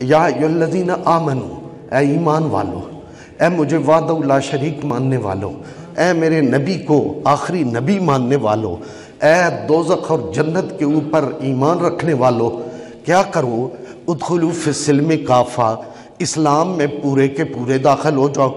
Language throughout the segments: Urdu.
یا ایھاالذین آمنو، اے ایمان والو، اے مجھے وحدہ لا شریک ماننے والو، اے میرے نبی کو آخری نبی ماننے والو، اے دوزخ اور جنت کے اوپر ایمان رکھنے والو، کیا کرو؟ ادخلوا فی السلم کافہ، اسلام میں پورے کے پورے داخل ہو جاؤ۔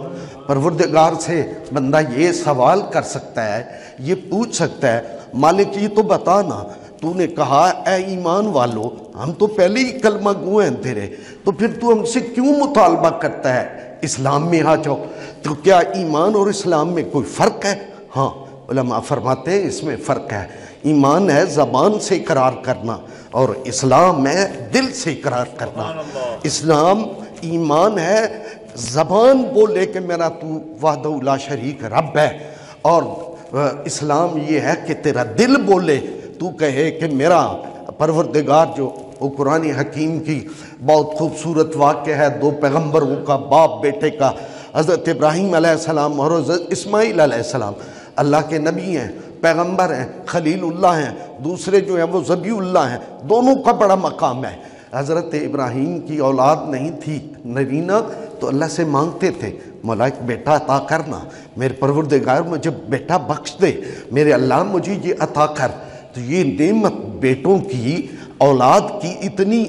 پروردگار سے بندہ یہ سوال کر سکتا ہے، یہ پوچھ سکتا ہے، مالک یہ تو بتا نا، تو نے کہا اے ایمان والو، ہم تو پہلے ہی کلمہ گو ہیں تیرے، تو پھر تو ہم سے کیوں مطالبہ کرتا ہے اسلام میں آ جاؤ؟ تو کیا ایمان اور اسلام میں کوئی فرق ہے؟ ہاں، علماء فرماتے ہیں اس میں فرق ہے۔ ایمان ہے زبان سے اقرار کرنا، اور اسلام ہے دل سے اقرار کرنا۔ اسلام ایمان ہے زبان بولے کہ میرا تو وحدہ لا شریک رب ہے، اور اسلام یہ ہے کہ تیرا دل بولے، تو کہے کہ میرا پروردگار جو وہ قرآن حکیم کی بہت خوبصورت واقعہ ہے، دو پیغمبروں کا، باپ بیٹے کا، حضرت ابراہیم علیہ السلام اور حضرت اسماعیل علیہ السلام، اللہ کے نبی ہیں، پیغمبر ہیں، خلیل اللہ ہیں، دوسرے جو ہیں وہ ذبیح اللہ ہیں، دونوں کا بڑا مقام ہے۔ حضرت ابراہیم کی اولاد نہیں تھی نرینہ، تو اللہ سے مانگتے تھے، مولا ایک بیٹا عطا کرنا، میرے پروردگار مجھے بیٹا بخش دے، میرے اللہ مجھے یہ عطا کر۔ تو یہ نعمت بیٹوں کی، اولاد کی اتنی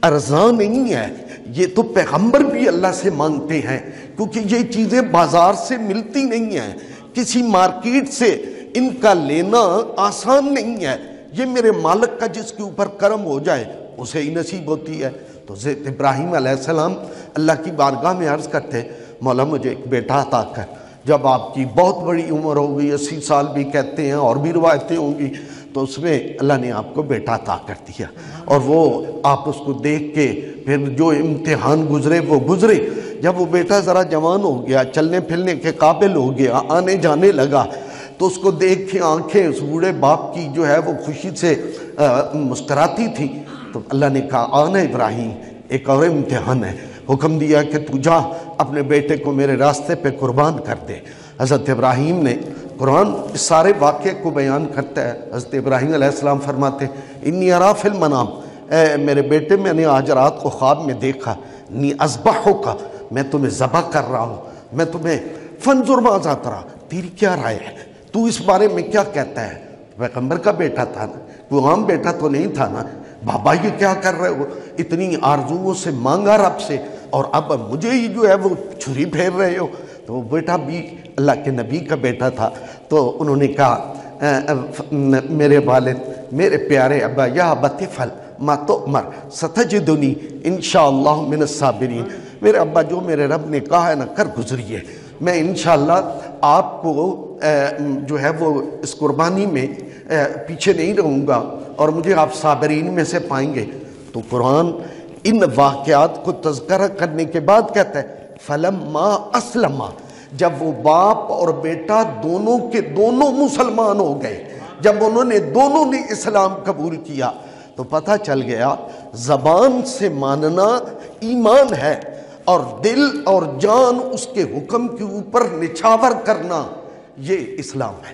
ارزاں نہیں ہے، یہ تو پیغمبر بھی اللہ سے مانگتے ہیں، کیونکہ یہ چیزیں بازار سے ملتی نہیں ہیں، کسی مارکیٹ سے ان کا لینا آسان نہیں ہے، یہ میرے مالک کا جس کے اوپر کرم ہو جائے اسے ہی نصیب ہوتی ہے۔ تو حضرت ابراہیم علیہ السلام اللہ کی بارگاہ میں عرض کرتے، مولا مجھے ایک بیٹا عطا کر۔ جب آپ کی بہت بڑی عمر ہو گئی، 80 سال بھی کہتے ہیں، اور بھی روایتیں ہوں گی، تو اس میں اللہ نے آپ کو بیٹا عطا کر دیا، اور وہ آپ اس کو دیکھ کے پھر جو امتحان گزرے وہ گزرے۔ جب وہ بیٹا ذرا جوان ہو گیا، چلنے پھرنے کے قابل ہو گیا، آنے جانے لگا، تو اس کو دیکھ کے آنکھیں اس بوڑھے باپ کی جو ہے وہ خوشی سے مسکراتی تھی۔ تو اللہ نے کہا آنا ابراہیم، ایک اور امتحان ہے، حکم دیا کہ تو جا اپنے بیٹے کو میرے راستے پہ قربان کر دے۔ حضرت ابراہیم نے، قرآن اس سارے واقعے کو بیان کرتا ہے، حضرت ابراہیم علیہ السلام فرماتے انی ارا فی المنام، اے میرے بیٹے میں نے آج رات کو خواب میں دیکھا، انی اذبحک، میں تمہیں ذبح کر رہا ہوں، میں تمہیں، فانظر ماذا تری، تیری کیا رائے ہے، تو اس بارے میں کیا کہتا ہے؟ پیغمبر کا بیٹا تھا نا، کوئی عام بیٹا تو نہیں تھا نا، بابا یہ کیا کر رہے ہو، اتنی آرزوؤں سے مانگا رب سے، اور اب مجھے ہی جو ہے وہ چھری پھیر رہے ہو۔ تو وہ بیٹا بھی اللہ کے نبی کا بیٹا تھا، تو انہوں نے کہا میرے والد، میرے پیارے ابا، یا ابت افعل ما تؤمر ستجدنی انشاءاللہ من الصابرین، میرے ابا جو میرے رب نے کہا ہے نا کر گزریے، میں انشاءاللہ آپ کو جو ہے وہ اس قربانی میں پیچھے نہیں رہوں گا، اور مجھے آپ صابرین میں سے پائیں گے۔ تو قرآن ان واقعات کو تذکرہ کرنے کے بعد کہتا ہے فلما اسلما، جب وہ باپ اور بیٹا دونوں کے دونوں مسلمان ہو گئے، جب دونوں نے اسلام قبول کیا، تو پتہ چل گیا زبان سے ماننا ایمان ہے، اور دل اور جان اس کے حکم کے اوپر نچھاور کرنا یہ اسلام ہے۔